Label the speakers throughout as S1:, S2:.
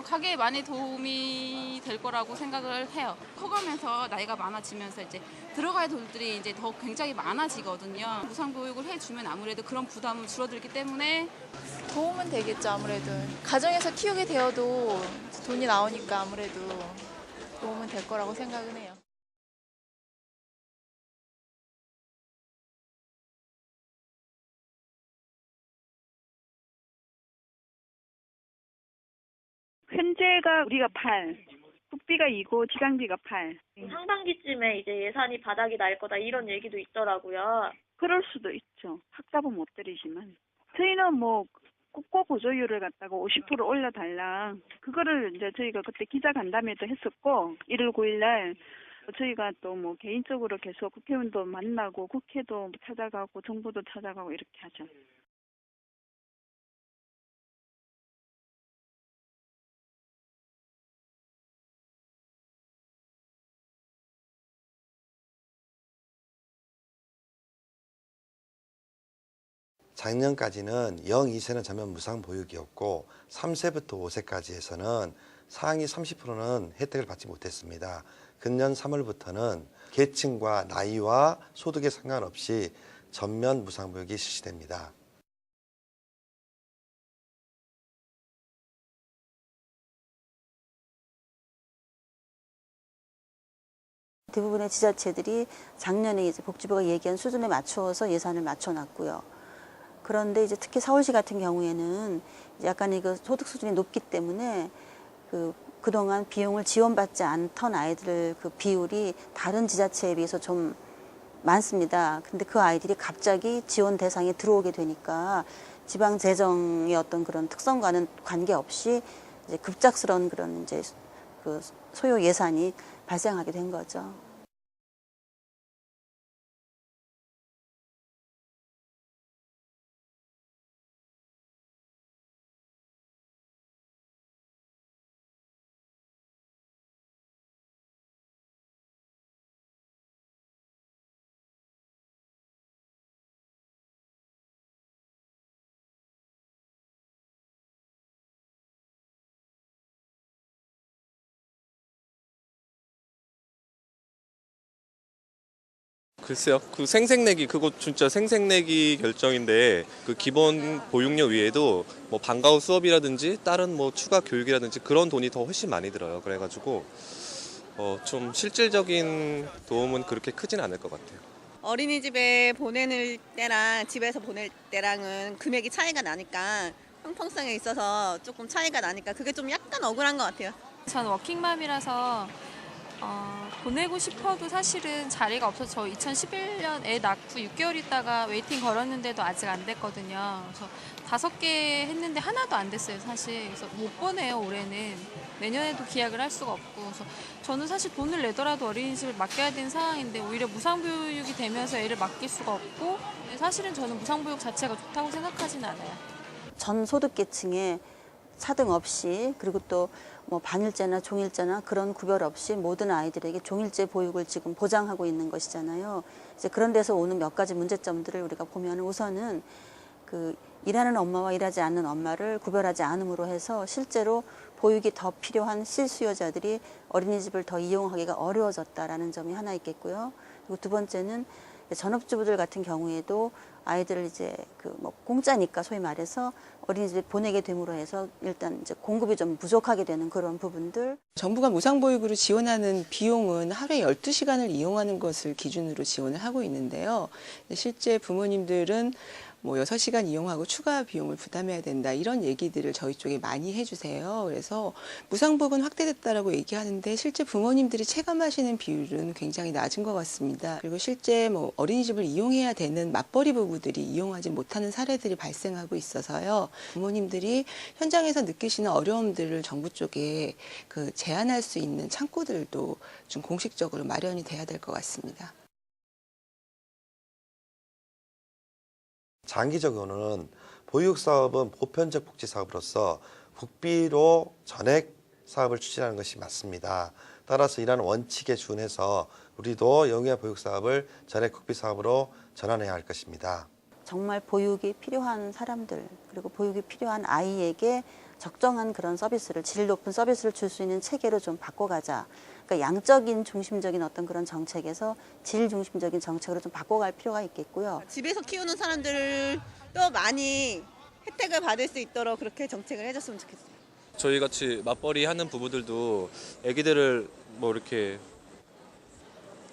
S1: 가게에 많이 도움이 될 거라고 생각을 해요. 커가면서 나이가 많아지면서 이제 들어갈 돈들이 이제 더 굉장히 많아지거든요. 무상보육을 해주면 아무래도 그런 부담은 줄어들기 때문에
S2: 도움은 되겠죠, 아무래도. 가정에서 키우게 되어도 돈이 나오니까 아무래도 도움은 될 거라고 생각은 해요.
S3: 현재가 우리가 8, 국비가 2고 지방비가 8.
S4: 상반기쯤에 이제 예산이 바닥이 날 거다 이런 얘기도 있더라고요.
S3: 그럴 수도 있죠. 확답은 못 드리지만. 저희는 뭐 국고 보조율을 갖다가 50% 올려달라. 그거를 이제 저희가 그때 기자간담회도 했었고 1월 9일 날 저희가 또 뭐 개인적으로 계속 국회의원도 만나고 국회도 찾아가고 정부도 찾아가고 이렇게 하죠.
S5: 작년까지는 0, 2세는 전면 무상보육이었고 3세부터 5세까지에서는 상위 30%는 혜택을 받지 못했습니다. 금년 3월부터는 계층과 나이와 소득에 상관없이 전면 무상보육이 실시됩니다.
S6: 대부분의 지자체들이 작년에 이제 복지부가 얘기한 수준에 맞추어서 예산을 맞춰놨고요. 그런데 이제 특히 서울시 같은 경우에는 약간 그 소득 수준이 높기 때문에 그동안 비용을 지원받지 않던 아이들 그 비율이 다른 지자체에 비해서 좀 많습니다. 근데 그 아이들이 갑자기 지원 대상에 들어오게 되니까 지방 재정의 어떤 그런 특성과는 관계없이 이제 급작스러운 그런 이제 그 소요 예산이 발생하게 된 거죠.
S7: 글쎄요. 그 생색내기 그거 진짜 생색내기 결정인데 그 기본 보육료 위에도 뭐 방과 후 수업이라든지 다른 뭐 추가 교육이라든지 그런 돈이 더 훨씬 많이 들어요. 그래가지고 좀 실질적인 도움은 그렇게 크진 않을 것 같아요.
S8: 어린이집에 보내는 때랑 집에서 보낼 때랑은 금액이 차이가 나니까 형평성에 있어서 조금 차이가 나니까 그게 좀 약간 억울한 것 같아요.
S1: 전 워킹맘이라서 보내고 싶어도 사실은 자리가 없어서 저 2011년 애 낳고 6개월 있다가 웨이팅 걸었는데도 아직 안 됐거든요. 그래서 5개 했는데 하나도 안 됐어요, 사실. 그래서 못 보내요, 올해는. 내년에도 기약을 할 수가 없고. 그래서 저는 사실 돈을 내더라도 어린이집을 맡겨야 되는 상황인데 오히려 무상보육이 되면서 애를 맡길 수가 없고 사실은 저는 무상보육 자체가 좋다고 생각하지는 않아요.
S6: 전 소득계층에 차등 없이 그리고 또 뭐 반일제나 종일제나 그런 구별 없이 모든 아이들에게 종일제 보육을 지금 보장하고 있는 것이잖아요. 이제 그런 데서 오는 몇 가지 문제점들을 우리가 보면 우선은 그 일하는 엄마와 일하지 않는 엄마를 구별하지 않음으로 해서 실제로 보육이 더 필요한 실수요자들이 어린이집을 더 이용하기가 어려워졌다라는 점이 하나 있겠고요. 그리고 두 번째는 전업주부들 같은 경우에도 아이들을 이제 그 뭐 공짜니까 소위 말해서 어린이집에 보내게 됨으로 해서 일단 이제 공급이 좀 부족하게 되는 그런 부분들.
S9: 정부가 무상보육으로 지원하는 비용은 하루에 12시간을 이용하는 것을 기준으로 지원을 하고 있는데요. 실제 부모님들은 뭐 6시간 이용하고 추가 비용을 부담해야 된다 이런 얘기들을 저희 쪽에 많이 해주세요. 그래서 무상보육은 확대됐다라고 얘기하는데 실제 부모님들이 체감하시는 비율은 굉장히 낮은 것 같습니다. 그리고 실제 뭐 어린이집을 이용해야 되는 맞벌이 부부들이 이용하지 못하는 사례들이 발생하고 있어서요. 부모님들이 현장에서 느끼시는 어려움들을 정부 쪽에 그 제한할 수 있는 창구들도 좀 공식적으로 마련이 돼야 될 것 같습니다.
S5: 장기적으로는 보육사업은 보편적 복지사업으로서 국비로 전액 사업을 추진하는 것이 맞습니다. 따라서 이러한 원칙에 준해서 우리도 영유아 보육사업을 전액 국비사업으로 전환해야 할 것입니다.
S6: 정말 보육이 필요한 사람들 그리고 보육이 필요한 아이에게 적정한 그런 서비스를, 질 높은 서비스를 줄 수 있는 체계로 좀 바꿔가자. 그러니까 양적인 중심적인 어떤 그런 정책에서 질 중심적인 정책으로 좀 바꿔갈 필요가 있겠고요.
S8: 집에서 키우는 사람들도 많이 혜택을 받을 수 있도록 그렇게 정책을 해줬으면 좋겠어요.
S7: 저희 같이 맞벌이 하는 부부들도 아기들을 뭐 이렇게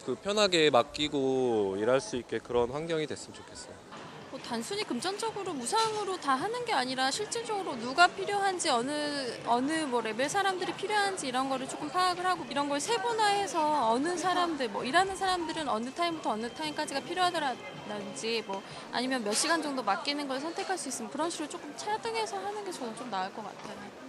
S7: 그 편하게 맡기고 일할 수 있게 그런 환경이 됐으면 좋겠어요.
S1: 뭐 단순히 금전적으로 무상으로 다 하는 게 아니라 실질적으로 누가 필요한지 어느 뭐 레벨 사람들이 필요한지 이런 거를 조금 파악을 하고 이런 걸 세분화해서 어느 사람들 뭐 일하는 사람들은 어느 타임부터 어느 타임까지가 필요하다든지 뭐 아니면 몇 시간 정도 맡기는 걸 선택할 수 있으면 그런 식으로 조금 차등해서 하는 게 저는 좀 나을 것 같아요.